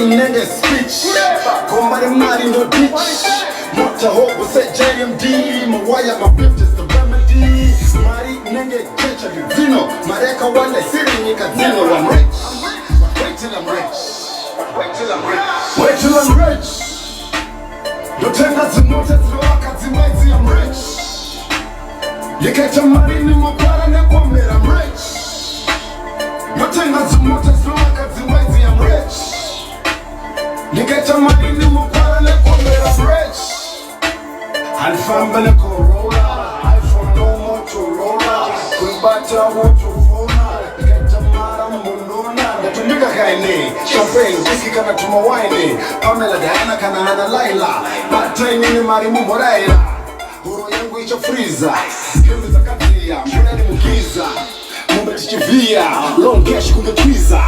nigga speech. Combat the money no ditch. Motor hope say JMD. My wire, my bitch is the remedy. Mari nigga catch a vino. Mareka wale sitting in casino. I'm rich. Wait till I'm rich. Wait till I'm rich. Wait till I'm rich. You tend to notice the work at the mighty. I'm rich. You catch a money in my car and I'm rich. You tend to notice the work at the mighty. I'm rich. You catch a money in my car and I'm rich. And family Corolla, iPhone no Motorola. We battle Motorola. Get a madam Monona. The Tunica Kaine, champagne, whiskey kana tuma wine. Pamela Diana kana hana Laila. But training in Marimu Moraila. Huru yangu icho freezer. Kemi za katia, mwenye mukiza. Mumbe tichivia, long cash kunge twiza.